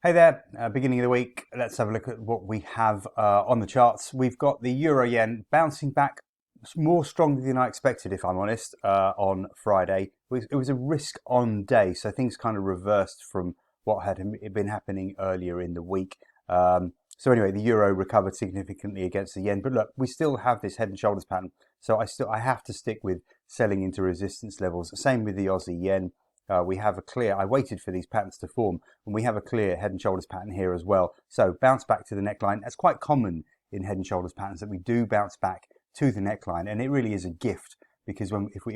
Hey there, beginning of the week. Let's have a look at what we have on the charts. We've got the euro yen bouncing back more strongly than I expected, if I'm honest, on Friday. It was a risk on day, so things kind of reversed from what had been happening earlier in the week. So anyway, the euro recovered significantly against the yen, but look, we still have this head and shoulders pattern. So I have to stick with selling into resistance levels. Same with the Aussie yen. We have a clear, I waited for these patterns to form, and we have a clear head and shoulders pattern here as well. So bounce back to the neckline. That's quite common in head and shoulders patterns, that we do bounce back to the neckline, and it really is a gift, because if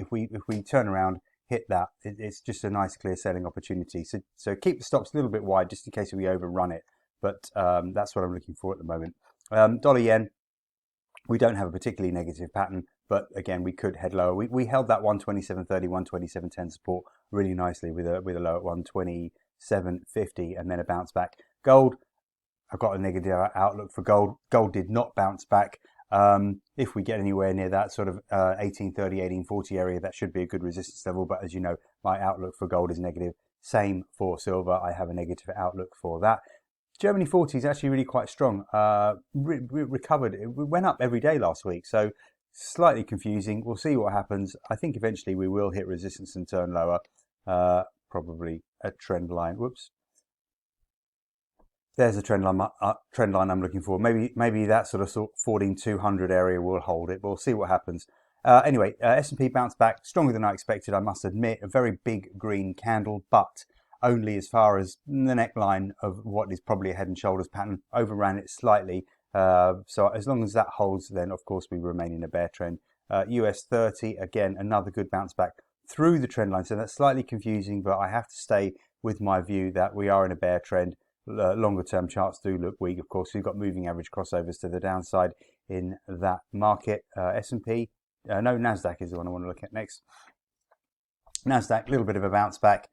we turn around, hit that, it's just a nice clear selling opportunity. So keep the stops a little bit wide just in case we overrun it, but that's what I'm looking for at the moment. Dollar yen, we don't have a particularly negative pattern, but again, we could head lower. We held that 127.30, 127.10 support really nicely with a low at 127.50 and then a bounce back. Gold, I've got a negative outlook for gold. Gold did not bounce back. If we get anywhere near that sort of 1830, 1840 area, that should be a good resistance level. But as you know, my outlook for gold is negative. Same for silver. I have a negative outlook for that. Germany 40 is actually really quite strong. Recovered. It went up every day last week. So slightly confusing. We'll see what happens. I think eventually we will hit resistance and turn lower. Probably a trend line. Whoops. There's a trend line I'm looking for. Maybe that sort of 14,200 area will hold it. We'll see what happens. Anyway, S&P bounced back stronger than I expected, I must admit. A very big green candle, but only as far as the neckline of what is probably a head and shoulders pattern. Overran it slightly. So as long as that holds, then of course we remain in a bear trend. US 30, again, another good bounce back through the trend line. So that's slightly confusing, but I have to stay with my view that we are in a bear trend. Longer term charts do look weak. Of course, we've got moving average crossovers to the downside in that market. S&P, no, NASDAQ is the one I want to look at next. NASDAQ, a little bit of a bounce back.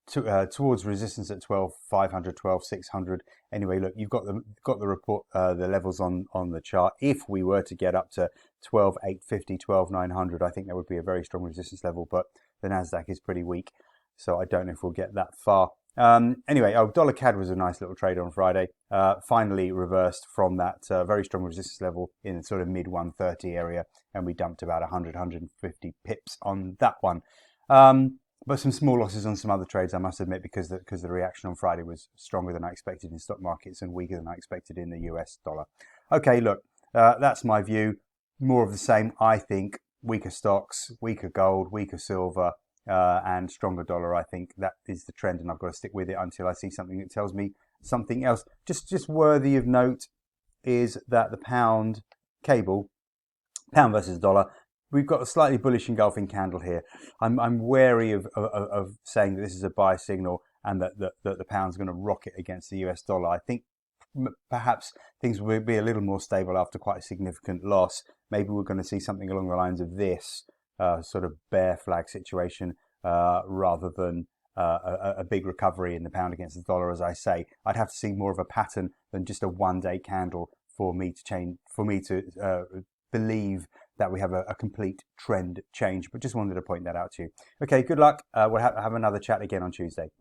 Towards resistance at 12,500, 12,600. Anyway, look, you've got the report, the levels on the chart. If we were to get up to 12,850, 12,900, I think that would be a very strong resistance level, but the NASDAQ is pretty weak, so I don't know if we'll get that far. Anyway, dollar CAD was a nice little trade on Friday. Finally reversed from that very strong resistance level in the sort of mid 130 area, and we dumped about 100, 150 pips on that one. But some small losses on some other trades, I must admit, because the reaction on Friday was stronger than I expected in stock markets and weaker than I expected in the US dollar. Okay, look, that's my view. More of the same, I think. Weaker stocks, weaker gold, weaker silver, and stronger dollar. I think that is the trend, and I've got to stick with it until I see something that tells me something else. Just worthy of note is that the pound cable, pound versus dollar, we've got a slightly bullish engulfing candle here. I'm wary of saying that this is a buy signal and that the pound's going to rocket against the US dollar. I think perhaps things will be a little more stable after quite a significant loss. Maybe we're going to see something along the lines of this sort of bear flag situation rather than a big recovery in the pound against the dollar. As I say, I'd have to see more of a pattern than just a one-day candle for me to believe that we have a complete trend change, but just wanted to point that out to you. Okay, good luck. We'll have another chat again on Tuesday.